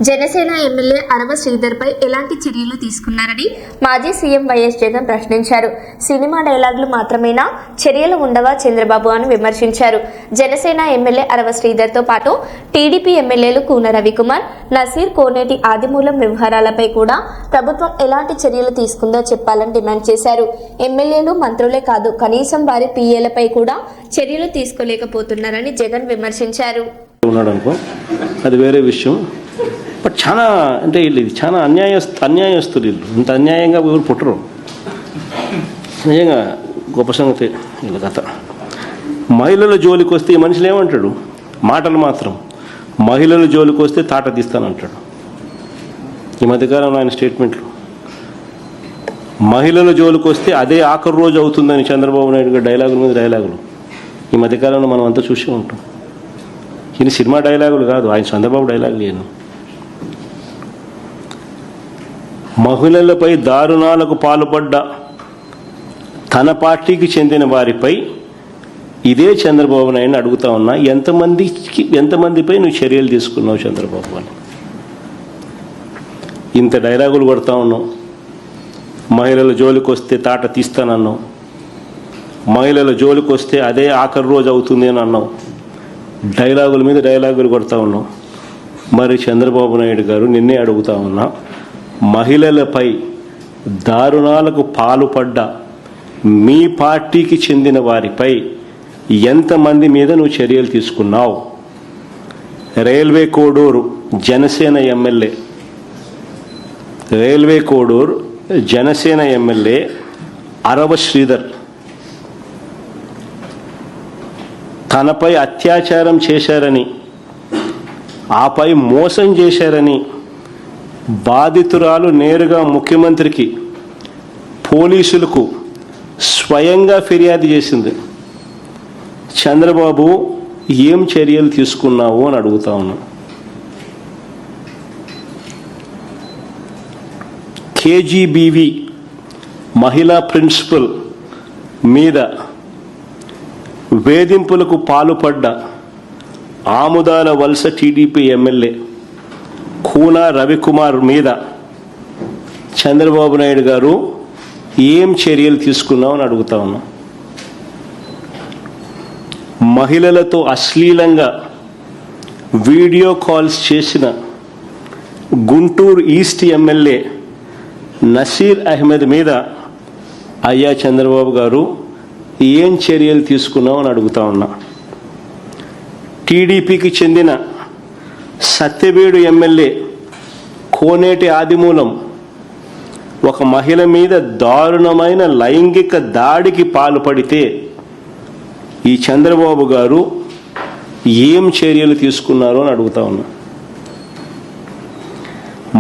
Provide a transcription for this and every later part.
Janasena MLA అరవ శ్రీధర్పై ఎలాంటి చర్యలు తీసుకున్నారని మాజీ సీఎం వైఎస్ జగన్ ప్రశ్నించారు. సినిమా డైలాగులు మాత్రమేనా, చర్యలు ఉండవా చంద్రబాబు అని విమర్శించారు. జనసేన ఎమ్మెల్యే అరవ శ్రీధర్తో పాటు టీడీపీ ఎమ్మెల్యేలు కూన రవికుమార్, నసీర్, కోనేటి ఆదిమూలం వ్యవహారాలపై కూడా ప్రభుత్వం ఎలాంటి చర్యలు తీసుకుందో చెప్పాలని డిమాండ్ చేశారు. ఎమ్మెల్యేలు, మంత్రులే కాదు, కనీసం వారి పీఏలపై కూడా చర్యలు తీసుకోలేకపోతున్నారని జగన్ విమర్శించారు. అది వేరే విషయం. బట్ చాలా అంటే ఇది చాలా అన్యాయస్తులు వీళ్ళు. ఇంత అన్యాయంగా ఎవరు పుట్టరు. నిజంగా గొప్ప సంగతి వీళ్ళ కథ. మహిళల జోలికి వస్తే ఈ మనుషులు ఏమంటాడు? మాటలు మాత్రం. మహిళల జోలికి వస్తే తాట తీస్తానంటాడు. ఈ మధ్యకాలంలో ఆయన స్టేట్మెంట్లు. మహిళల జోలికి వస్తే అదే ఆఖరి రోజు అవుతుందని చంద్రబాబు నాయుడు గారు డైలాగుల మీద డైలాగులు ఈ మధ్యకాలంలో మనం అంతా చూసే ఉంటాం. ఈయన సినిమా డైలాగులు కాదు, ఆయన చంద్రబాబు డైలాగులు ఈయన. మహిళలపై దారుణాలకు పాల్పడ్డ తన పార్టీకి చెందిన వారిపై ఇదే చంద్రబాబు నాయుడిని అడుగుతా ఉన్నా, ఎంతమందిపై నువ్వు చర్యలు తీసుకున్నావు చంద్రబాబు అని. ఇంత డైలాగులు కొడతా ఉన్నావు. మహిళల జోలికి వస్తే తాట తీస్తానన్నావు. మహిళల జోలికి వస్తే అదే ఆఖరి రోజు అవుతుంది అని అన్నావు. డైలాగుల మీద డైలాగులు కొడతా ఉన్నావు. మరి చంద్రబాబు నాయుడు గారు నిన్నే అడుగుతా ఉన్నా, మహిళలపై దారుణాలకు పాల్పడ్డ మీ పార్టీకి చెందిన వారిపై ఎంతమంది మీద నువ్వు చర్యలు తీసుకున్నావు? రైల్వే కోడూరు జనసేన ఎమ్మెల్యే అరవ శ్రీధర్ తనపై అత్యాచారం చేశారని, ఆపై మోసం చేశారని బాధితురాలు నేరుగా ముఖ్యమంత్రికి, పోలీసులకు స్వయంగా ఫిర్యాదు చేసింది. చంద్రబాబు ఏం చర్యలు తీసుకున్నావు అని అడుగుతా ఉన్నా. కేజీబీవి మహిళా ప్రిన్సిపల్ మీద వేధింపులకు పాల్పడ్డ ఆముదాల వలస టీడీపీ ఎమ్మెల్యే కూన రవికుమార్ మీద చంద్రబాబు నాయుడు గారు ఏం చర్యలు తీసుకున్నామని అడుగుతా ఉన్నాం. మహిళలతో అశ్లీలంగా వీడియో కాల్స్ చేసిన గుంటూరు ఈస్ట్ ఎమ్మెల్యే నసీర్ అహ్మద్ మీద అయ్యా చంద్రబాబు గారు ఏం చర్యలు తీసుకున్నామని అడుగుతా ఉన్నా. టీడీపీకి చెందిన సత్యవేడు ఎమ్మెల్యే కోనేటి ఆదిమూలం ఒక మహిళ మీద దారుణమైన లైంగిక దాడికి పాల్పడితే ఈ చంద్రబాబు గారు ఏం చర్యలు తీసుకున్నారో అని అడుగుతా ఉన్నా.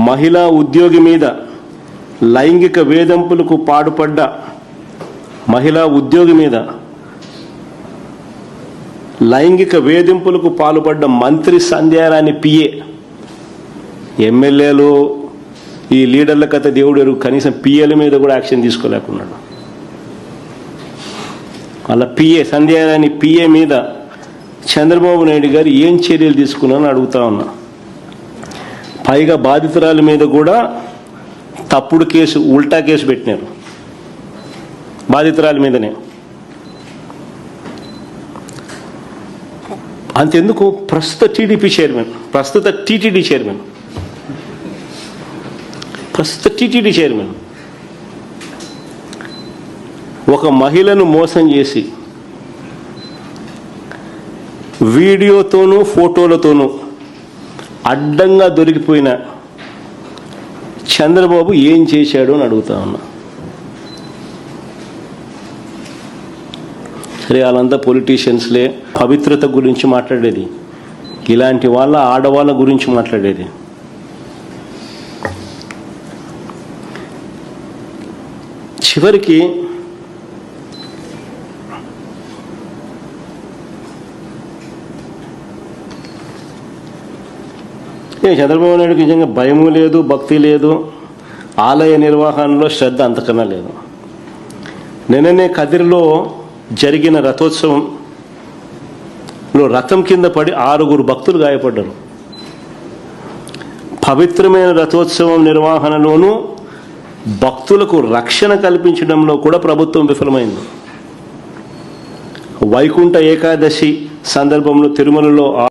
మహిళా ఉద్యోగి మీద లైంగిక వేధింపులకు పాల్పడ్డ మహిళా ఉద్యోగి మీద లైంగిక వేధింపులకు పాల్పడ్డ మంత్రి సంధ్యారాణి పిఏ, ఎమ్మెల్యేలు ఈ లీడర్ల కథ దేవుడు కనీసం పిఏల మీద కూడా యాక్షన్ తీసుకోలేకున్నాడు. అలా సంధ్యారాణి పిఏ మీద చంద్రబాబు నాయుడు గారు ఏం చర్యలు తీసుకున్నారని అడుగుతా ఉన్నా. పైగా బాధితురాల మీద కూడా తప్పుడు కేసు, ఉల్టా కేసు పెట్టినారు బాధితురాల మీదనే. అంతెందుకు, ప్రస్తుత టీడీపీ చైర్మన్, ప్రస్తుత టీటీడీ చైర్మన్ ఒక మహిళను మోసం చేసి వీడియోతోనూ ఫోటోలతోనూ అడ్డంగా దొరికిపోయిన చంద్రబాబు ఏం చేశాడు అని అడుగుతా ఉన్నా. సరే, వాళ్ళంతా పొలిటీషియన్స్లే, పవిత్రత గురించి మాట్లాడేది, ఇలాంటి వాళ్ళ ఆడవాళ్ళ గురించి మాట్లాడేది. చివరికి చంద్రబాబు నాయుడుకి నిజంగా భయము లేదు, భక్తి లేదు, ఆలయ నిర్వహణలో శ్రద్ధ అంతకన్నా లేదు. నిన్ననే కదిరిలో జరిగిన రథోత్సవంలో రథం కింద పడి 6 భక్తులు గాయపడ్డారు. పవిత్రమైన రథోత్సవం నిర్వహణలోనూ భక్తులకు రక్షణ కల్పించడంలో కూడా ప్రభుత్వం విఫలమైంది. వైకుంఠ ఏకాదశి సందర్భంలో తిరుమలలో